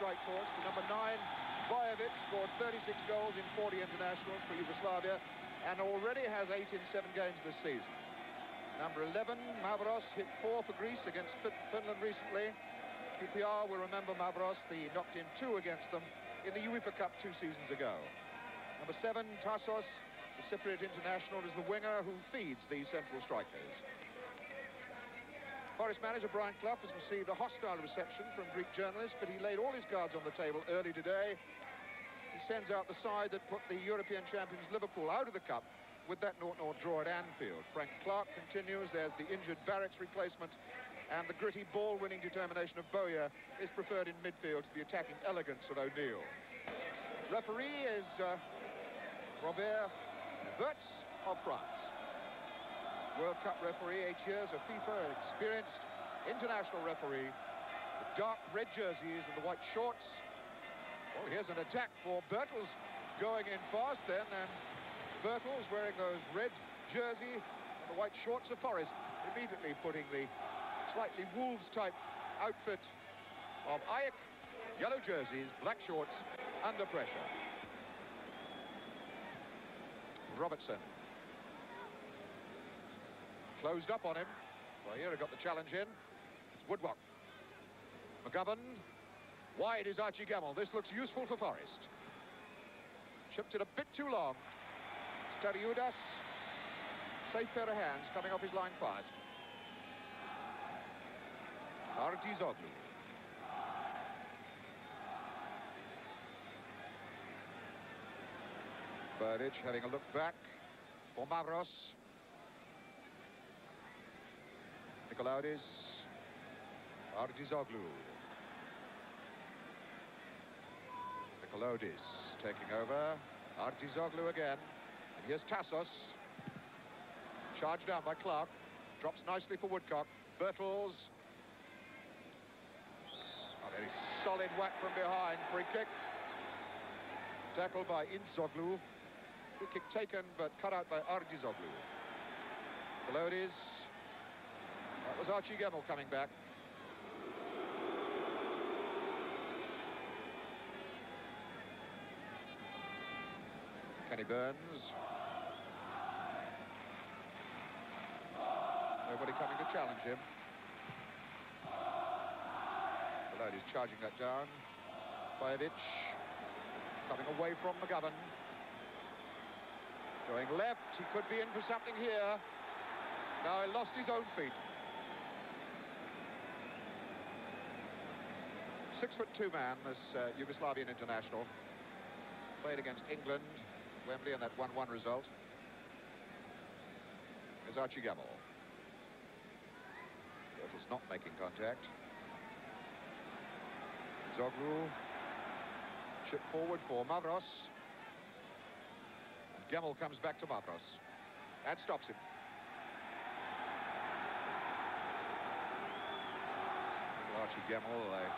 strike force to number 9. Bojovic scored 36 goals in 40 internationals for Yugoslavia and already has 8 in 7 games this season. Number 11, Mavros, hit 4 for Greece against Finland recently. QPR will remember Mavros. He knocked in 2 against them in the UEFA Cup 2 seasons ago. Number 7, Tassos, the Cypriot international, is the winger who feeds these central strikers. Forest manager Brian Clough has received a hostile reception from Greek journalists, but he laid all his cards on the table early today. He sends out the side that put the European champions Liverpool out of the cup with that 0-0 draw at Anfield. Frank Clark continues. There's the injured Barrett's replacement, and the gritty ball-winning determination of Bowyer is preferred in midfield to the attacking elegance of O'Neill. Referee is Robert Wirtz of France. World Cup referee, 8 years, a FIFA experienced international referee. The dark red jerseys and the white shorts. Well, here's an attack for Bertels going in fast then, and Bertels wearing those red jersey and the white shorts of Forest, immediately putting the slightly Wolves-type outfit of AEK, yellow jerseys, black shorts, under pressure. Robertson. Closed up on him. Boyer got the challenge in. It's Woodwalk. McGovern. Wide is Archie Gamble. This looks useful for Forest. Chipped it a bit too long. Stariudas. Safe pair of hands coming off his line fast. Artizoglu. Burdic having a look back for Mavros. Nikolaudis. Artizoglu. Nikolaudis taking over. Artizoglu again. And here's Tassos. Charged down by Clark. Drops nicely for Woodcock. Bertels. A very solid whack from behind. Free kick. Tackled by Inzoglu. Free kick taken, but cut out by Artizoglu. Nikolaudis. That was Archie Gamble coming back. Kenny Burns. Nobody coming to challenge him. He's charging that down. Bojovic coming away from McGovern. Going left. He could be in for something here. Now he lost his own feet. 6'2" man, this Yugoslavian international. Played against England, Wembley, and that 1-1 result. Here's Archie Gamble. Bertels not making contact. Zoglu. Chip forward for Mavros. And Gamble comes back to Mavros. And stops him. Archie Gamble, a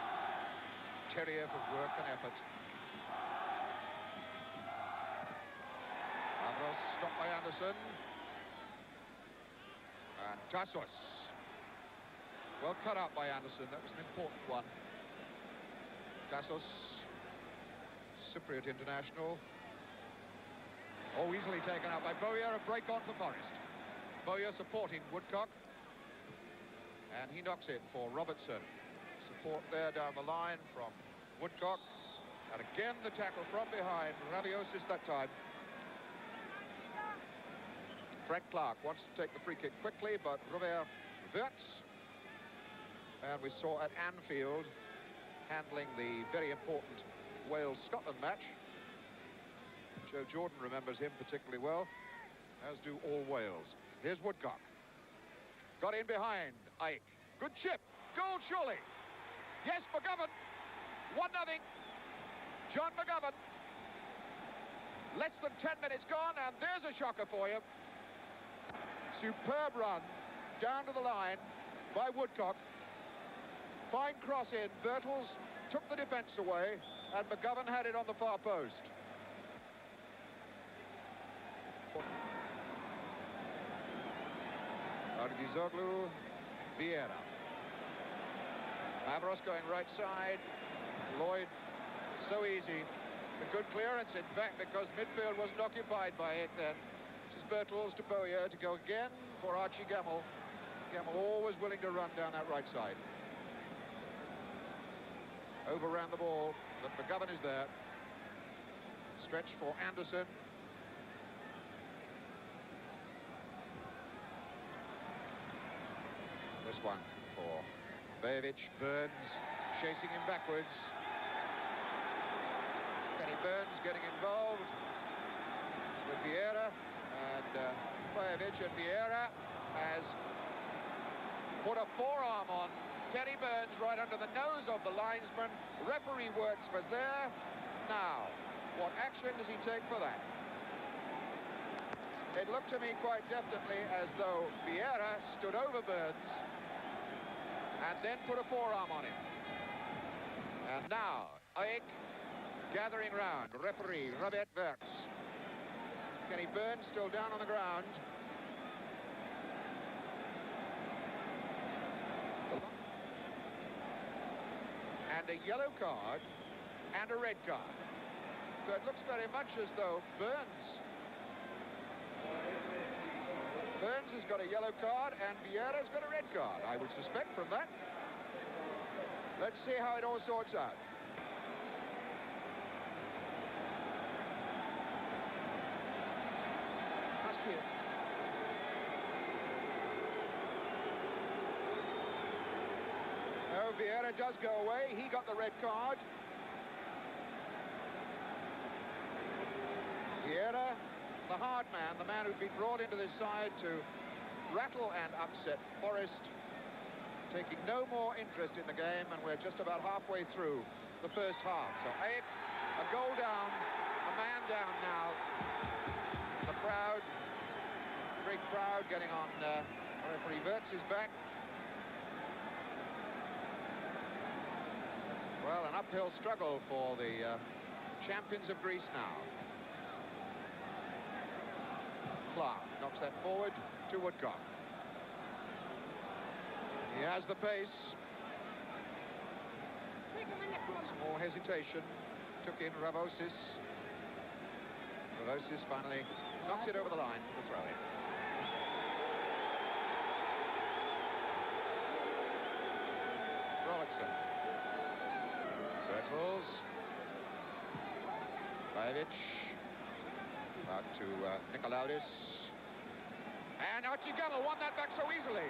terrier for work and effort. Mavros stopped by Anderson. And Tassos. Well cut out by Anderson. That was an important one. Tassos, Cypriot international. Oh, easily taken out by Bowyer. A break on for Forest. Bowyer supporting Woodcock. And he knocks it for Robertson. Support there down the line from Woodcock. And again the tackle from behind. Rabiosis that time. Frank Clark wants to take the free kick quickly, but Robert Wirtz. And we saw at Anfield, handling the very important Wales-Scotland match. Joe Jordan remembers him particularly well, as do all Wales. Here's Woodcock. Got in behind AEK. Good chip. Goal surely. Yes, McGovern. 1-0. John McGovern. Less than 10 minutes gone, and there's a shocker for you. Superb run down to the line by Woodcock. Fine cross in. Bertels took the defence away, and McGovern had it on the far post. Artizoglu, Vieira. Mavros going right side. Lloyd so easy. A good clearance, in fact, because midfield wasn't occupied by it then. This is Bertels to Bowyer to go again for Archie Gamble. Gamble always willing to run down that right side. Overran the ball, but McGovern is there. Stretch for Anderson. This one for Bejovic. Burns chasing him backwards. Kenny Burns getting involved with Vieira, and Bejovic, and Vieira has put a forearm on Kenny Burns right under the nose of the linesman. Referee works for there. Now, what action does he take for that? It looked to me quite definitely as though Vieira stood over Burns and then put a forearm on him. And now, AEK gathering round. Referee Robert Werks. Kenny Burns still down on the ground. And a yellow card and a red card. So it looks very much as though Burns has got a yellow card and Vieira's got a red card, I would suspect from that. Let's see how it all sorts out. Must be it. No, Vieira does go away. He got the red card. Vieira, the hard man, the man who'd been brought into this side to rattle and upset Forest, taking no more interest in the game, and we're just about halfway through the first half. So AEK, a goal down, a man down now. The crowd, big crowd getting on referee Wertz's back. Well, an uphill struggle for the champions of Greece now. Clark knocks that forward to Woodcock. He has the pace. Some more hesitation. Took in Ravosis. Ravosis finally knocks it over the line for the throw-in. Rollickson. Bertels. Bejovic. Out to Nikolaudis. And Archie Gamble won that back so easily.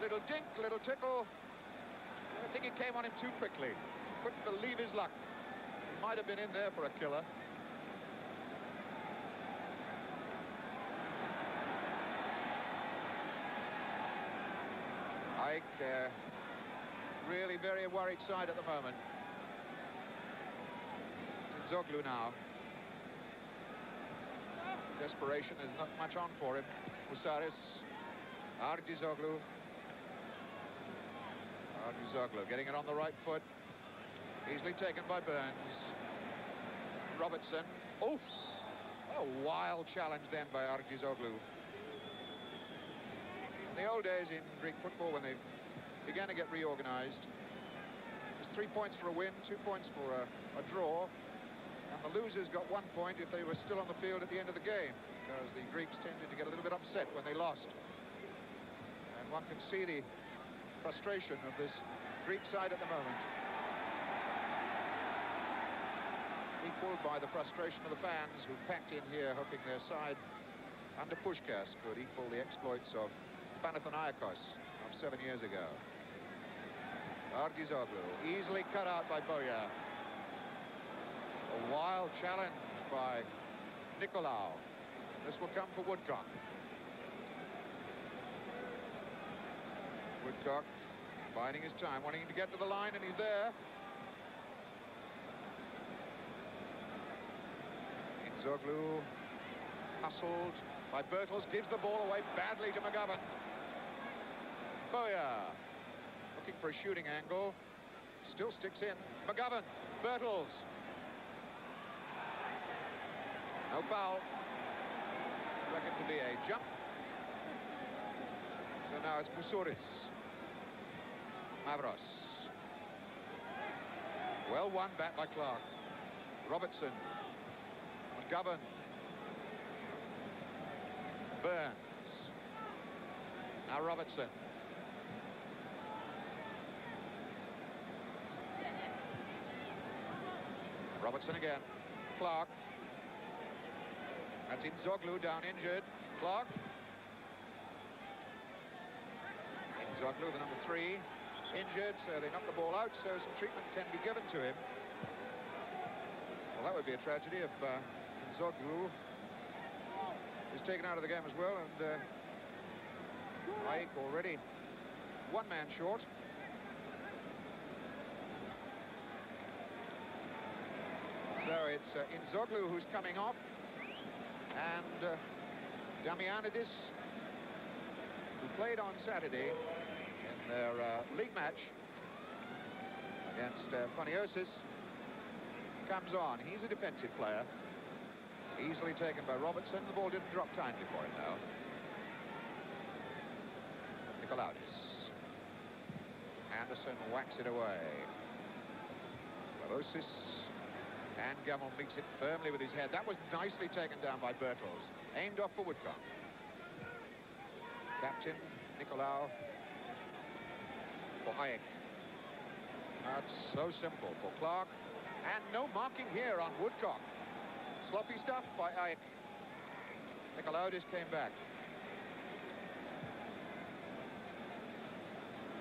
Little dink, little tickle. I think it came on him too quickly. Couldn't believe his luck. He might have been in there for a killer. AEK, really very worried side at the moment. Zoglu now. Desperation, there's not much on for him. Musaris, Argizoglu. Argizoglu getting it on the right foot. Easily taken by Burns. Robertson. Oof! What a wild challenge then by Argizoglu. In the old days in Greek football, when they began to get reorganized, it was 3 points for a win, 2 points for a draw. And the losers got 1 point if they were still on the field at the end of the game, because the Greeks tended to get a little bit upset when they lost. And one can see the frustration of this Greek side at the moment, equaled by the frustration of the fans who packed in here hoping their side under Pushkas could equal the exploits of Panathinaikos of 7 years ago. Argizoglu easily cut out by Bowyer. A wild challenge by Nicolau. This will come for Woodcock. Woodcock biding his time, wanting to get to the line, and he's there. Zoglu hustled by Bertels, gives the ball away badly to McGovern. Bowyer looking for a shooting angle, still sticks in. McGovern, Bertels. No foul. Reckon to be a jump. So now it's Bousouris. Mavros. Well won back by Clark. Robertson. McGovern. Burns. Now Robertson. Robertson again. Clark. That's Nzoglu down injured. Clark. Nzoglu, the number 3, injured, so they knock the ball out, so some treatment can be given to him. Well, that would be a tragedy if Nzoglu is taken out of the game as well, and AEK already one man short. So it's Nzoglu who's coming off, and Damianidis, who played on Saturday in their league match against Panayotis, comes on. He's a defensive player. Easily taken by Robertson. The ball didn't drop kindly for him now. Nikolaudis. Anderson whacks it away. Lavosis. And Gamel meets it firmly with his head. That was nicely taken down by Bertels. Aimed off for Woodcock. Captain Nicolau for AEK. That's so simple for Clark. And no marking here on Woodcock. Sloppy stuff by AEK. Nikolaudis came back.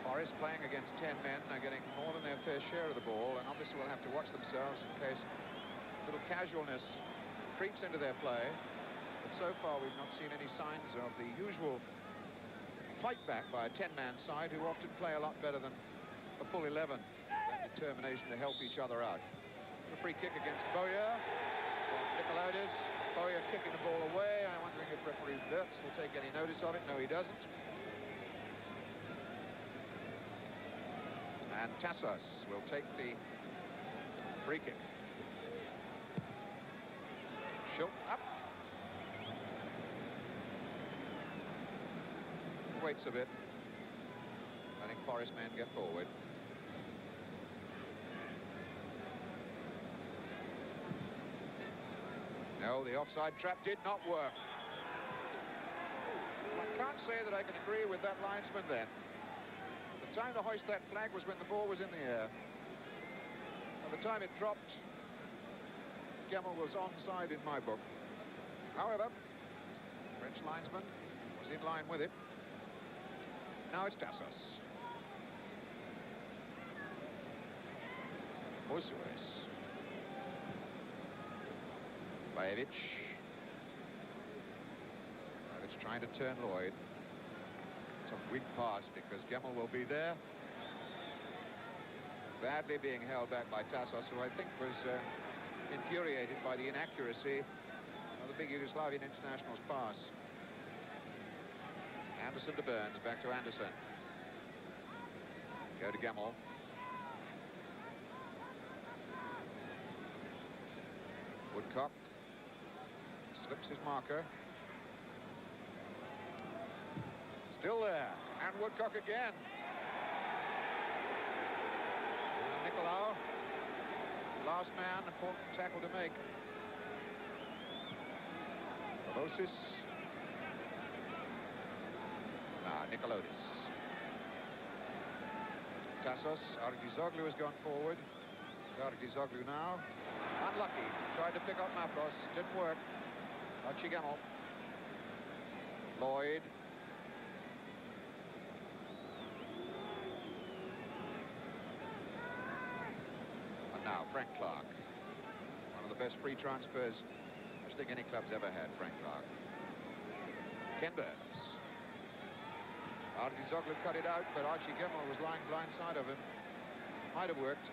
Forest playing against 10 men. They're getting more than their fair share of the ball, and obviously will have to watch themselves in case a little casualness creeps into their play. But so far we've not seen any signs of the usual fight back by a 10-man side who often play a lot better than a full 11. That determination to help each other out. A free kick against Bowyer. Nikolaudis. Bowyer kicking the ball away. I'm wondering if referee Wirtz will take any notice of it. No, he doesn't. And Tassos will take the free kick. Schultz up. Waits a bit. I think Forest men get forward. No, the offside trap did not work. I can't say that I can agree with that linesman then. The time to hoist that flag was when the ball was in the air. By the time it dropped, Gemmell was onside in my book. However, French linesman was in line with it. Now it's Tassos. Mosues. Bajevic. It's trying to turn Lloyd. It's a weak pass because Gemmell will be there. Badly being held back by Tassos, who I think was infuriated by the inaccuracy of the big Yugoslavian international's pass. Anderson to Burns, back to Anderson. Go to Gemmell. Woodcock slips his marker. Still there, and Woodcock again. And Nicolau, last man, important tackle to make. Lavosis. Nikolaudis. Tassos. Argizoglu has gone forward. Argizoglu now. Unlucky. Tried to pick up Mavros. Didn't work. Archie Gemmell. Lloyd. And now Frank Clark. One of the best free transfers I think any club's ever had, Frank Clark. Ken Burns. Argizoglu cut it out, but Archie Gemmell was lying blindside of him. Might have worked.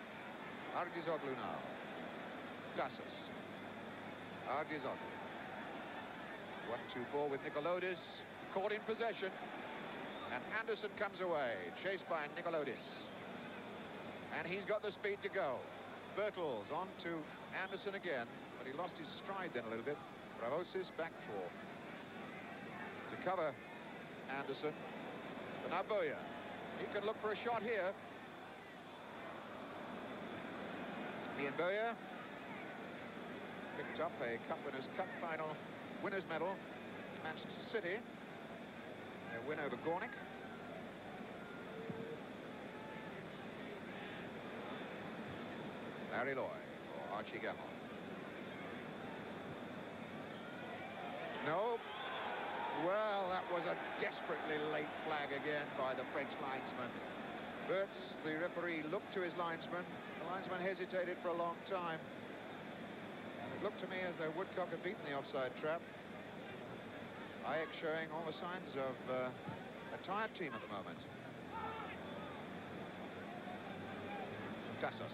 Argizoglu now. Tassos. Argizoglu. 1-2 ball with Nikolaudis. Caught in possession. And Anderson comes away, chased by Nikolaudis. And he's got the speed to go. Bertels on to Anderson again, but he lost his stride then a little bit. Bravosis back for to cover Anderson. But now Bowyer. He can look for a shot here. Ian Bowyer picked up a Cup Winners' Cup final winners' medal. Manchester City, their win over Gornik. Larry Lloyd or Archie Gamble. No. Well, that was a desperately late flag again by the French linesman. But the referee looked to his linesman. The linesman hesitated for a long time. It looked to me as though Woodcock had beaten the offside trap. AEK showing all the signs of a tired team at the moment. Tassos.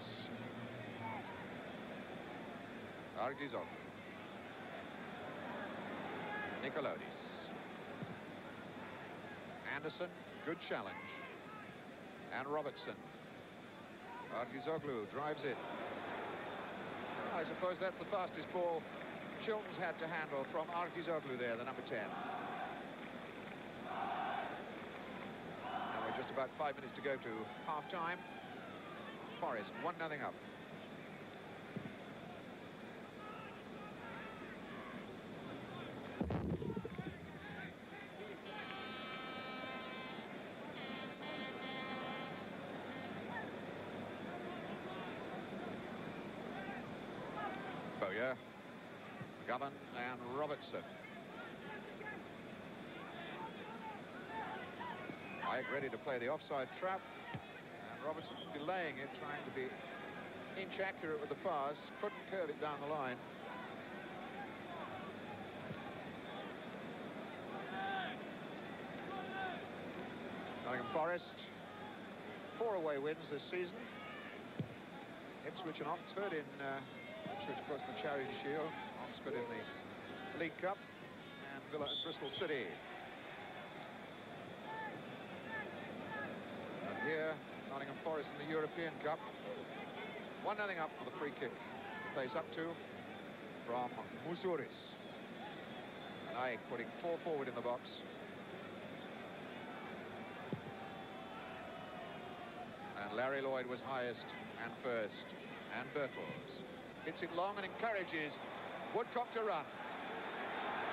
Argizov. Nicolodis. Anderson, good challenge. And Robertson. Argizoglu drives it. I suppose that's the fastest ball Chilton's had to handle from Argizoglu there, the number 10. Now we're just about 5 minutes to go to half-time. Forest 1-0 up. Bowyer, McGovern and Robertson. AEK ready to play the offside trap, and Robertson delaying it, trying to be inch accurate with the pass, couldn't curve it down the line. Nottingham Forest, 4 away wins this season. Ipswich and Oxford in Ipswich, of course, in the Charity Shield, Oxford in the League Cup, and Villa and Bristol City. And here, Nottingham Forest in the European Cup. 1-0 up for the free kick. Plays up to from Mousouris. And AEK putting 4 forward in the box. And Larry Lloyd was highest and first. And Bertels hits it long and encourages Woodcock to run.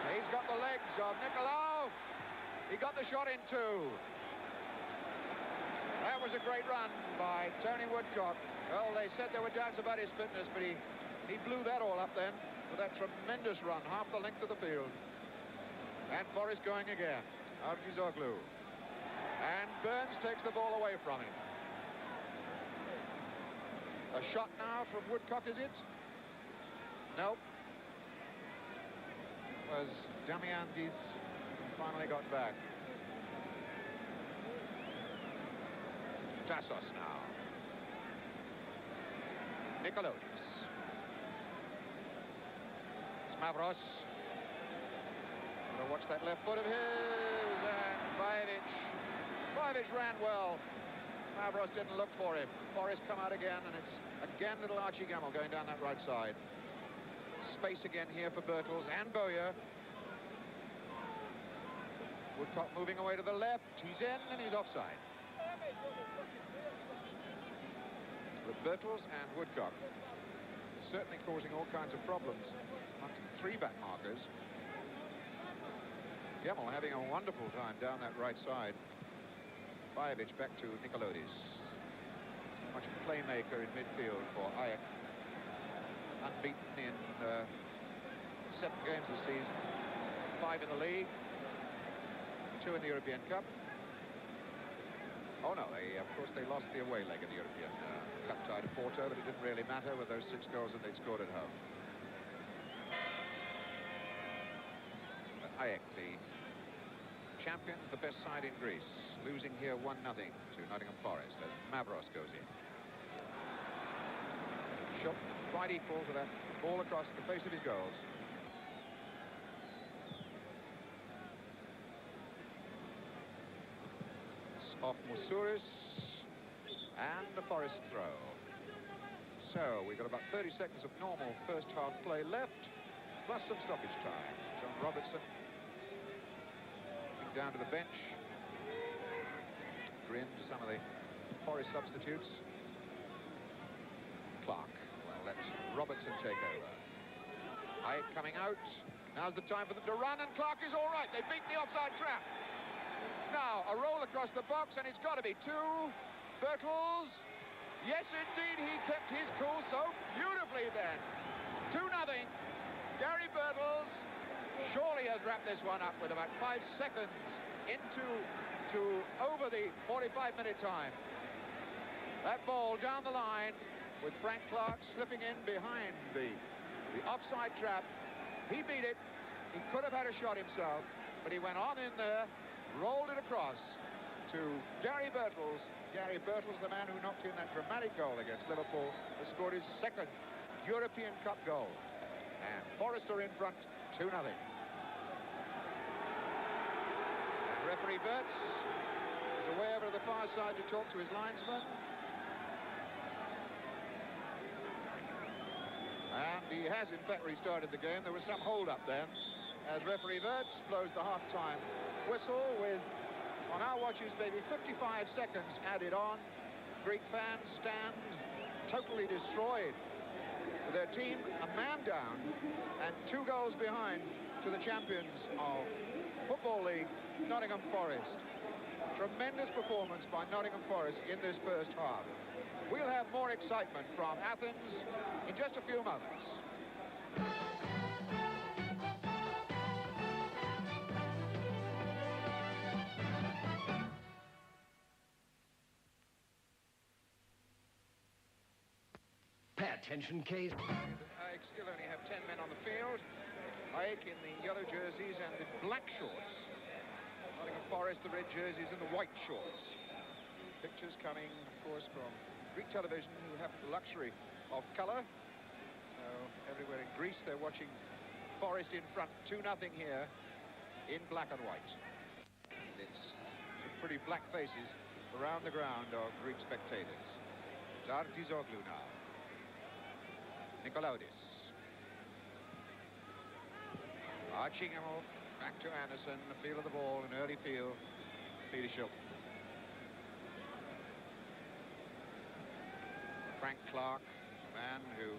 He's got the legs of Nicolau. He got the shot in too. That was a great run by Tony Woodcock. Well, they said there were doubts about his fitness, but he blew that all up then with that tremendous run, half the length of the field. And Forest going again. Argizoglu. And Burns takes the ball away from him. A shot now from Woodcock, is it? Nope. It was Damiandis who finally got back. Tassos now. Nicolodis. Mavros. Gotta watch that left foot of his, and Bajevic ran well. Mavros didn't look for him. Forrest come out again, and it's again little Archie Gamble going down that right side. Space again here for Bertels and Bowyer. Woodcock moving away to the left. He's in and he's offside. But Bertels and Woodcock certainly causing all kinds of problems amongst the 3 back markers. Gamble having a wonderful time down that right side. Bajevic back to Nicolodis. Much playmaker in midfield for AEK. Unbeaten in 7 games this season. 5 in the league. 2 in the European Cup. Oh no, of course they lost the away leg of the European Cup tie to Porto, but it didn't really matter with those 6 goals that they'd scored at home. But AEK, the champion, the best side in Greece, losing here 1-0 to Nottingham Forest as Mavros goes in. Shot quite equal to that ball across the face of his goals. Off Mousouris, and the Forest throw. So we've got about 30 seconds of normal first half play left, plus some stoppage time. John Robertson down to the bench. Grin to some of the Forest substitutes. Clark, well, that Robertson take over. AEK coming out. Now's the time for them to run, and Clark is all right. They beat the offside trap. Now, a roll across the box, and it's got to be two. Birtles. Yes, indeed, he kept his cool so beautifully then. 2-0. Gary Birtles surely has wrapped this one up with about 5 seconds over the 45-minute time. That ball down the line with Frank Clark slipping in behind the offside trap. He beat it. He could have had a shot himself, but he went on in there, rolled it across to Gary Birtles. Gary Birtles, the man who knocked in that dramatic goal against Liverpool, has scored his second European Cup goal. And Forest are in front, 2-0. And referee Bertz is away over to the far side to talk to his linesman. And he has, in fact, restarted the game. There was some hold-up then, as referee Bertz blows the half-time whistle with, on our watches, maybe 55 seconds added on. Greek fans stand totally destroyed with their team a man down and 2 goals behind to the champions of Football League, Nottingham Forest. Tremendous performance by Nottingham Forest in this first half. We'll have more excitement from Athens in just a few moments. Pay attention, Case. AEK still only have 10 men on the field. AEK in the yellow jerseys and the black shorts. Nottingham Forest, the red jerseys and the white shorts. Pictures coming, of course, from Greek television, who have the luxury of colour. So everywhere in Greece, they're watching Forest in front, 2-0 here in black and white. It's some pretty black faces around the ground of Greek spectators. Zardizoglu now. Nikolaudis. Arching him off, back to Anderson, the feel of the ball, an early feel. Peter Shilton. Frank Clark, the man who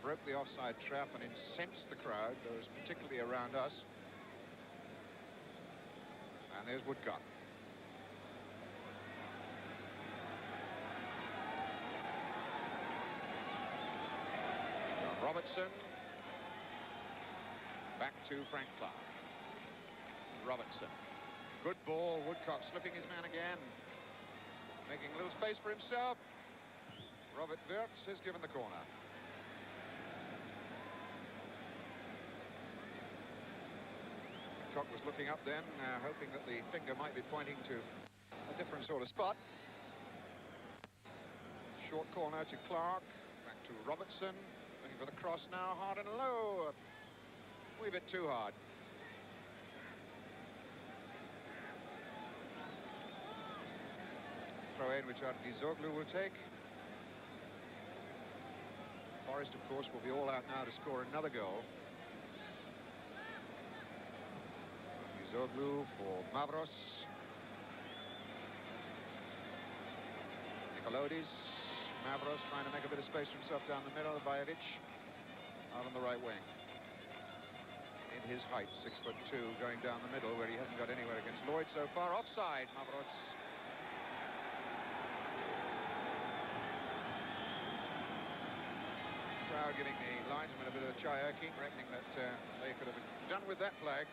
broke the offside trap and incensed the crowd, those particularly around us. And there's Woodcock. John Robertson. Back to Frank Clark. Robertson. Good ball. Woodcock slipping his man again. Making a little space for himself. Robert Wirtz has given the corner. Woodcock was looking up then, hoping that the finger might be pointing to a different sort of spot. Short corner to Clark. Back to Robertson. Looking for the cross now, hard and low. A wee bit too hard. Throw in which Zardizoglu will take. Forest, of course, will be all out now to score another goal. Zardizoglu for Mavros. Nikolaudis. Mavros trying to make a bit of space for himself down the middle. Bajevic out on the right wing. In his height, 6'2", going down the middle where he hasn't got anywhere against Lloyd so far. Offside, Mavros. Crowd giving the linesman a bit of a chai-irking, reckoning that they could have been done with that flag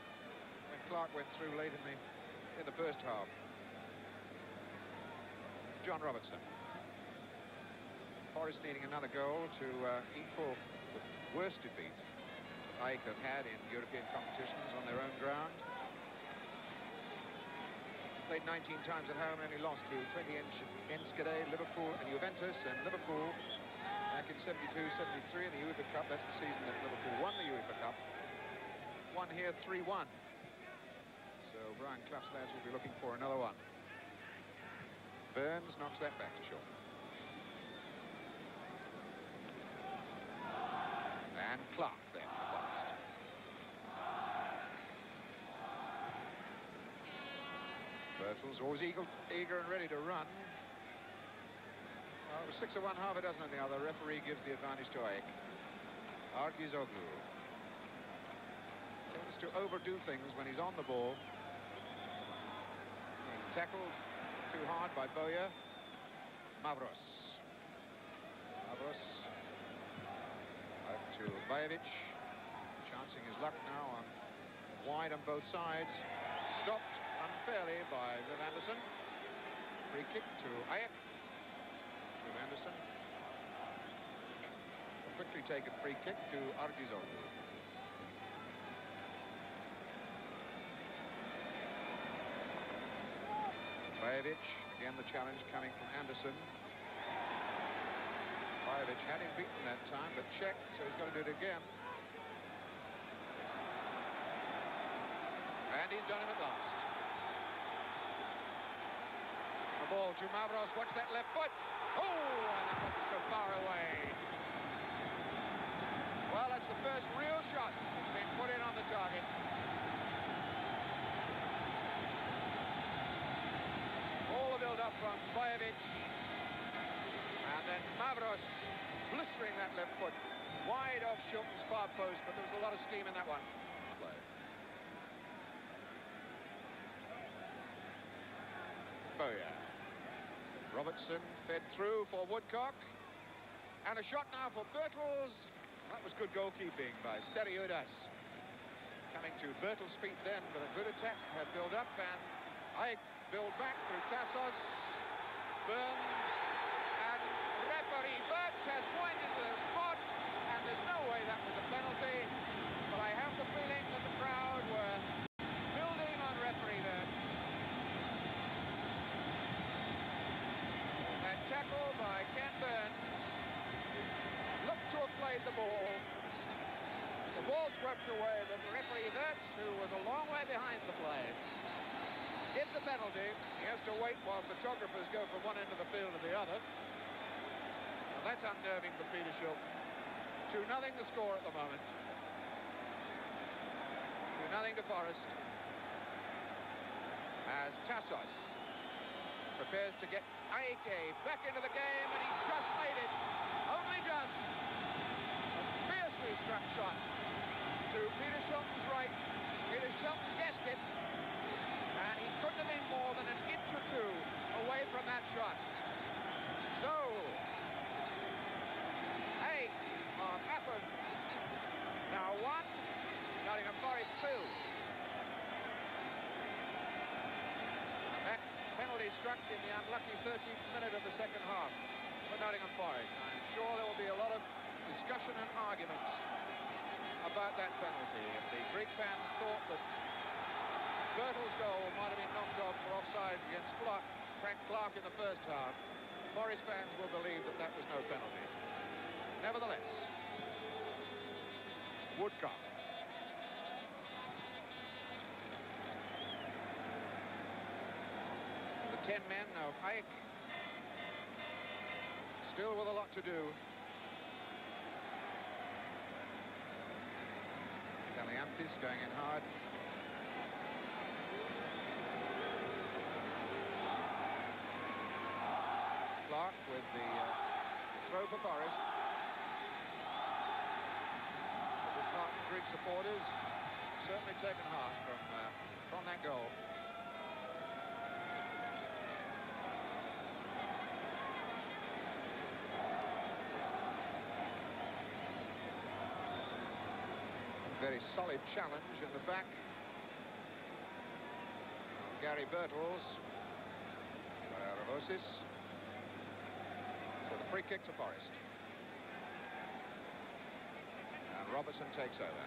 when Clark went through late in the first half. John Robertson. Forest needing another goal to equal the worst defeat AEK have had in European competitions on their own ground. Played 19 times at home, only lost to 20 Enschede, Liverpool and Juventus, and Liverpool back in 72-73 in the UEFA Cup. That's the season that Liverpool won the UEFA Cup. Won here 3-1. So Brian Clough's lads will be looking for another one. Burns knocks that back to shore. And Clark then at last. Birtles always eager and ready to run. Well, it was 6 of one, half a dozen of the other. Referee gives the advantage to AEK. Argizoglu tends to overdo things when he's on the ball. He's tackled too hard by Boya. Mavros. Mavros. Back to Bajevic. Chancing his luck now on wide on both sides. Stopped unfairly by Viv Anderson. Free kick to AEK. Viv Anderson. A quickly taken free kick to Argizoglu. Bajevic, again the challenge coming from Anderson. Bajevic had him beaten that time, but checked, so he's got to do it again. And he's done him at last. The ball to Mavros, watch that left foot. Oh, and that wasn't so far away. Well, that's the first real shot that's been put in on the target. All the build-up from Bajevic. And then Mavros blistering that left foot. Wide off Shilton's far post, but there was a lot of steam in that one. Boya. Robertson fed through for Woodcock. And a shot now for Bertels. That was good goalkeeping by Steriudas. Coming to Bertels' feet then, but a good attack had built up, and AEK build back through Tassos. Burns, and referee Burts has pointed to the spot, and there's no way that was a penalty. But I have the feeling that the crowd were building on referee Burts. That tackle by Ken Burns looked to have played the ball. The ball swept away, but referee Wirtz, who was a long way behind the play, gives the penalty. He has to wait while photographers go from one end of the field to the other. And that's unnerving for Peter Shilton. 2-0 the score at the moment. 2-0 to Forest. As Tassos prepares to get AEK back into the game, and he's just made it. Only just. A fiercely struck shot to Peter Shilton's right. Peter Shilton guessed it, and he couldn't have been more than an inch or two away from that shot. So, AEK of Athens now 1, Nottingham Forest 2. That penalty struck in the unlucky 13th minute of the second half for Nottingham Forest. I'm sure there will be a lot of discussion and arguments about that penalty. If the Greek fans thought that Bertels' goal might have been knocked off for offside against Frank Clark in the first half, Forest fans will believe that that was no penalty. Nevertheless, Woodcock. The 10 men of AEK still with a lot to do. Kaliantis going in hard. Clark with the throw for Forest. The disheartened Greek supporters certainly taken heart from that goal. Very solid challenge in the back. Gary Bertels. Ravosis. So the free kick to Forest. And Robertson takes over.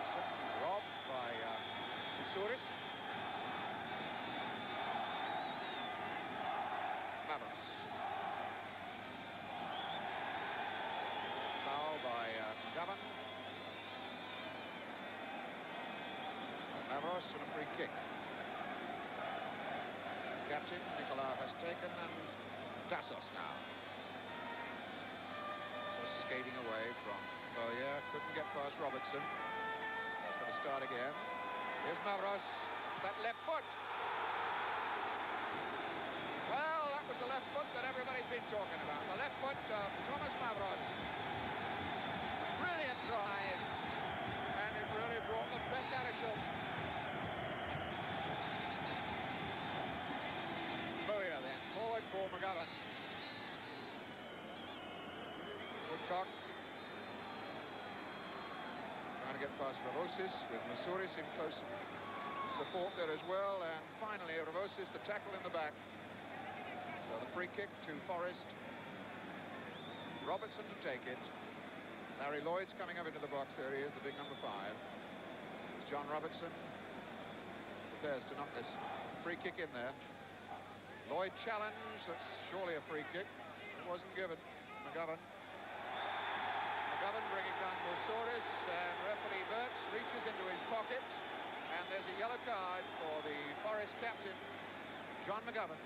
Robertson robbed by Souris. Mavros. By Govan. Mavros and a free kick. Captain Nicolau has taken, and Tassos now. Just skating away from Boya. Couldn't get past Robertson. That's going to start again. Here's Mavros. That left foot. Well, that was the left foot been talking about. The left foot of Thomas Mavros. Brilliant drive. And it really brought the best out of Schultz. Bowyer then, forward for McGovern. Woodcock. Trying to get past Ravosis with Masouris in close support there as well. And finally, Ravosis, the tackle in the back. So the free kick to Forest. Robertson to take it. Larry Lloyd's coming up into the box. There he is, the big number 5. It's John Robertson. Prepares to knock this free kick in there. Lloyd challenged. That's surely a free kick. It wasn't given. McGovern. McGovern bringing down Masouris. And referee Burks reaches into his pocket. And there's a yellow card for the Forest captain, John McGovern.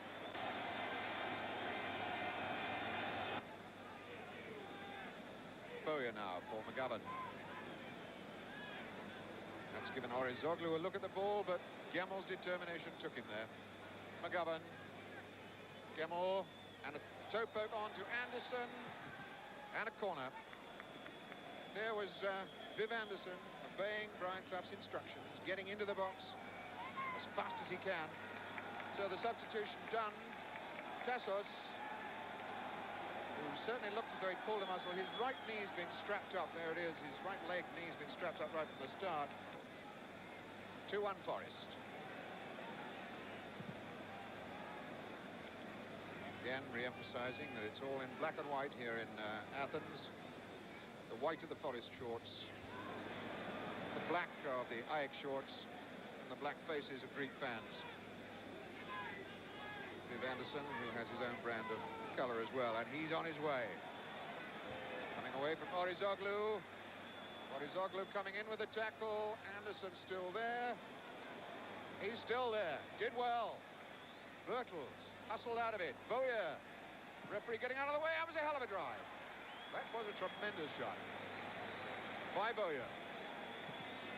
Bowyer now for McGovern. That's given Orizoglu a look at the ball, but Gemmel's determination took him there. McGovern. Gemmel. And a toe poke on to Anderson. And a corner. There was Viv Anderson obeying Brian Clough's instructions, getting into the box as fast as he can. So the substitution done. Tassos, who certainly looked as though he'd pulled a muscle. His right knee's been strapped up. There it is. His right leg knee's been strapped up right from the start. 2-1 Forest. Again, re-emphasising that it's all in black and white here in Athens. The white of the Forest shorts, the black of the AEK shorts, and the black faces of Greek fans. Viv Anderson, who has his own brand of colour as well, and he's on his way. Coming away from Orizoglu. Orizoglu coming in with a tackle. Anderson still there. He's still there. Did well. Bertels hustled out of it. Bowyer. Referee getting out of the way. That was a hell of a drive. That was a tremendous shot by Bowyer.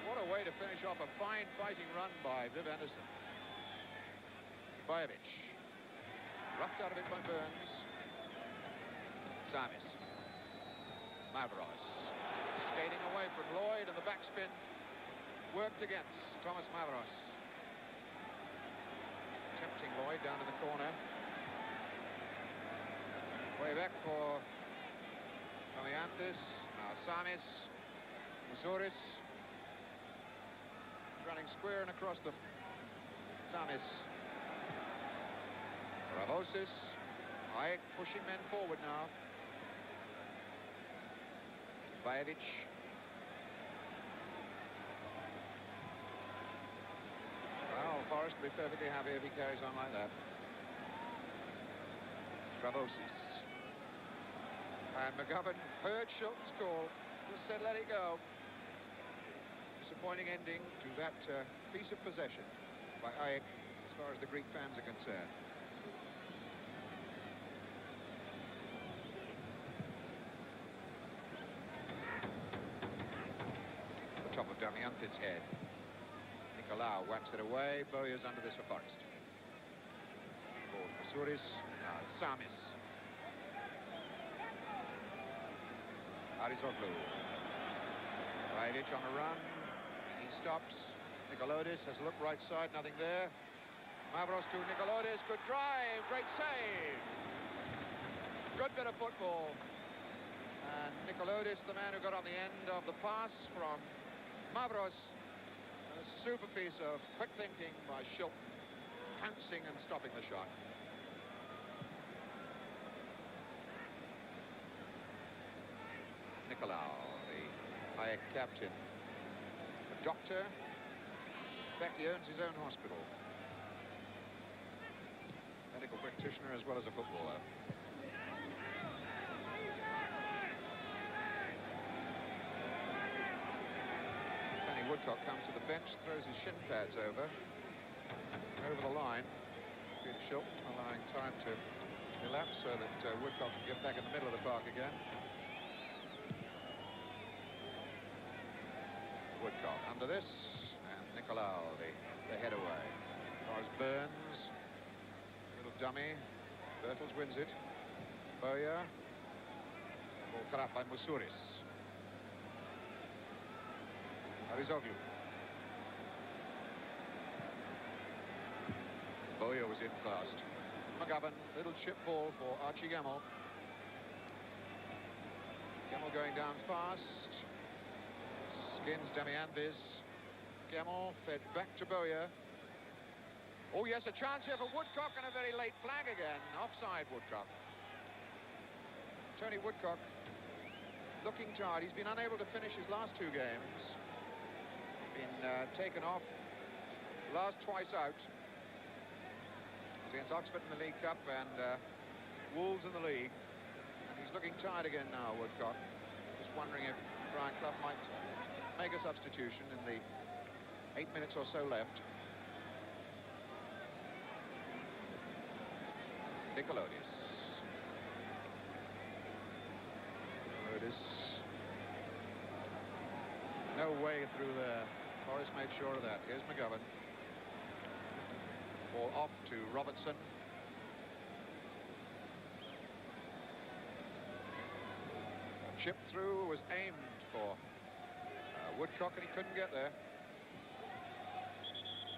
What a way to finish off a fine fighting run by Viv Anderson. Bajevic. Roughed out of it by Burns. Samis. Mavros. Skating away from Lloyd, and the backspin worked against Thomas Mavros. Tempting Lloyd down in the corner. Way back for Kamiantis. Now Samis. Masouris. Running square and across them. Samis. Ravosis. AEK pushing men forward now. Bajevic. Well, Forest will be perfectly happy if he carries on like that. Ravosis. And McGovern heard Schultz's call. Just said let it go. Disappointing ending to that piece of possession by AEK as far as the Greek fans are concerned. The top of Damiantis' head. Nicolau whacks it away. Bowyer's under this for Forest. For Masouris. Samis. Arizoglu. Bajevic on a run. He stops. Nicolodis has a look right side, nothing there. Mavros to Nicolodis. Good drive. Great save. Good bit of football. And Nicolodis, the man who got on the end of the pass from Mavros. A super piece of quick thinking by Schultz. Pouncing and stopping the shot. Nicolau, the AEK captain. A doctor. In fact, he owns his own hospital. Medical practitioner as well as a footballer. Penny Woodcock comes to the bench, throws his shin pads over the line. Good Schultz, allowing time to elapse so that Woodcock can get back in the middle of the park again. Woodcock under this, and Nicolau, the head away. As far as Burns, a little dummy. Bertels wins it. Bowyer. Ball cut out by Musuris. Arizoglu. Bowyer was in fast. McGovern, little chip ball for Archie Gemmell. Gemmell going down fast. Skins Damianvis. Gemmell fed back to Bowyer. Oh yes, a chance here for Woodcock, and a very late flag again. Offside Woodcock. Tony Woodcock looking tired. He's been unable to finish his last two games. Been taken off last twice out. Against Oxford in the League Cup and Wolves in the league. And he's looking tired again now, Woodcock. Just wondering if Brian Clough might make a substitution in the 8 minutes or so left. Nicolodis. No way through there. Forrest made sure of that. Here's McGovern. Ball off to Robertson. A chip through was aimed for Woodcock, and he couldn't get there.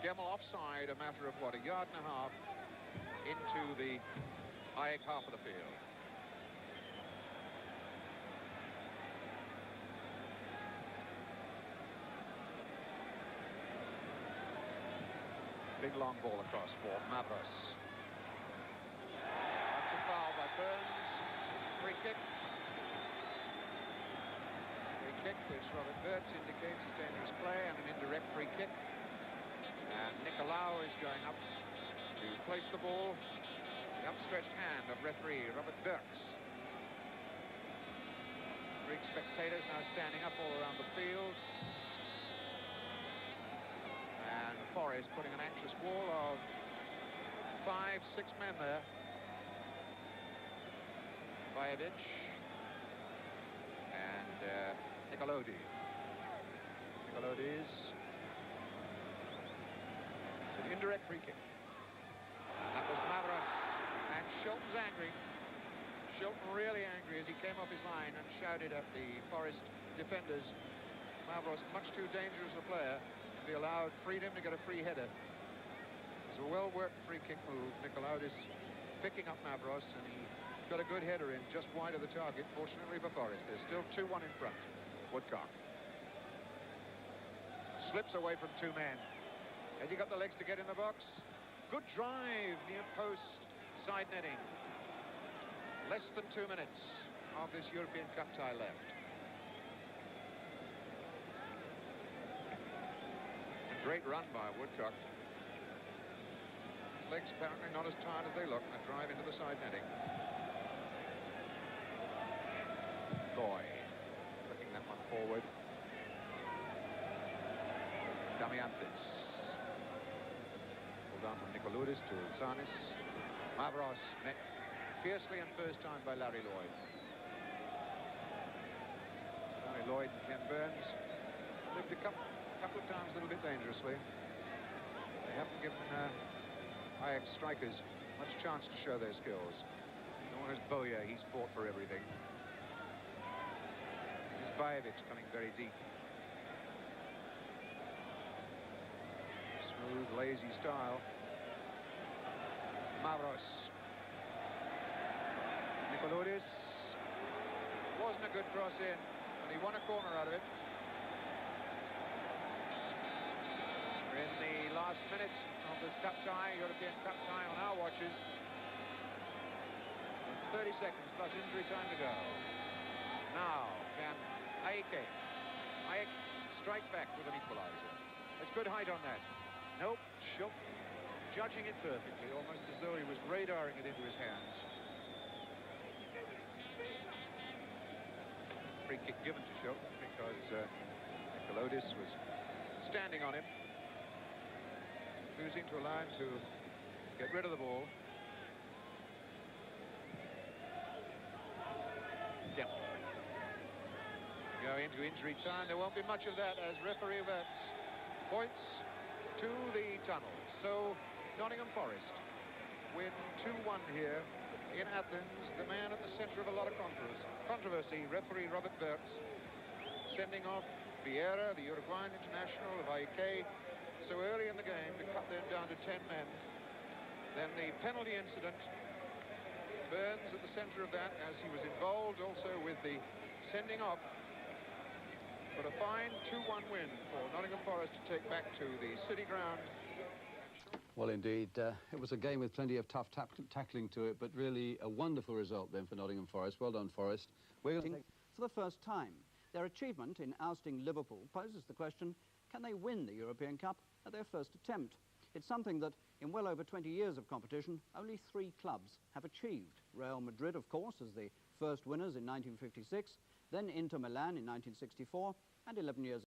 Gemmell offside, a matter of what, a yard and a half into the AEK half of the field. Big long ball across for Mavros. That's a foul by Burns. Free kick. Free kick, which Robert Burts indicates is dangerous play, and an indirect free kick. And Nicolau is going up to place the ball. The upstretched hand of referee Robert Burks. Greek spectators now standing up all around the field. And Forrest putting an anxious wall of 5, 6 men there. Vajevic and Nicolodi. Nicolodi's an indirect free kick. And that was Mavros. And Shilton's angry. Shilton really angry as he came off his line and shouted at the Forest defenders. Mavros much too dangerous a player. Be allowed freedom to get a free header. It's a well-worked free kick move. Nicolaudis picking up Mavros, and he got a good header in just wide of the target, fortunately for Forest. There's still 2-1 in front. Woodcock slips away from 2 men. Has he got the legs to get in the box? Good drive, near post, side netting. Less than 2 minutes of this European Cup tie left. Great run by Woodcock. Legs apparently not as tired as they look. A drive into the side netting. Boy, flicking that one forward. Damiantis. Pulled down from Nicolodis to Tsanis. Mavros met fiercely and first time by Larry Lloyd. Larry Lloyd and Ken Burns lived a couple of times a little bit dangerously. They haven't given AEK strikers much chance to show their skills. Nor has Bowyer. He's fought for everything. Here's Vajevic coming very deep. Smooth, lazy style. Mavros. Nicolodis. Wasn't a good cross in, and he won a corner out of it. In the last minutes of this cup tie, European Cup tie on our watches. 30 seconds plus injury time to go. Now, can AEK strike back with an equalizer? It's good height on that. Nope, Schultz judging it perfectly, almost as though he was radaring it into his hands. Free kick given to Schultz because Nicolodis was standing on him. Losing to allow him to get rid of the ball. Yeah. Go into injury time. There won't be much of that as referee points to the tunnel. So Nottingham Forest win 2-1 here in Athens. The man at the centre of a lot of controversy, referee Robert Bertz, sending off Vieira, the Uruguayan international of AEK, so early in the game to cut them down to 10 men. Then the penalty incident, Burns at the centre of that, as he was involved also with the sending off. But a fine 2-1 win for Nottingham Forest to take back to the city ground. Well, indeed, it was a game with plenty of tough tackling to it, but really a wonderful result then for Nottingham Forest. Well done, Forest. We're going to for the first time. Their achievement in ousting Liverpool poses the question, can they win the European Cup at their first attempt? It's something that, in well over 20 years of competition, only 3 clubs have achieved. Real Madrid, of course, as the first winners in 1956, then Inter Milan in 1964, and 11 years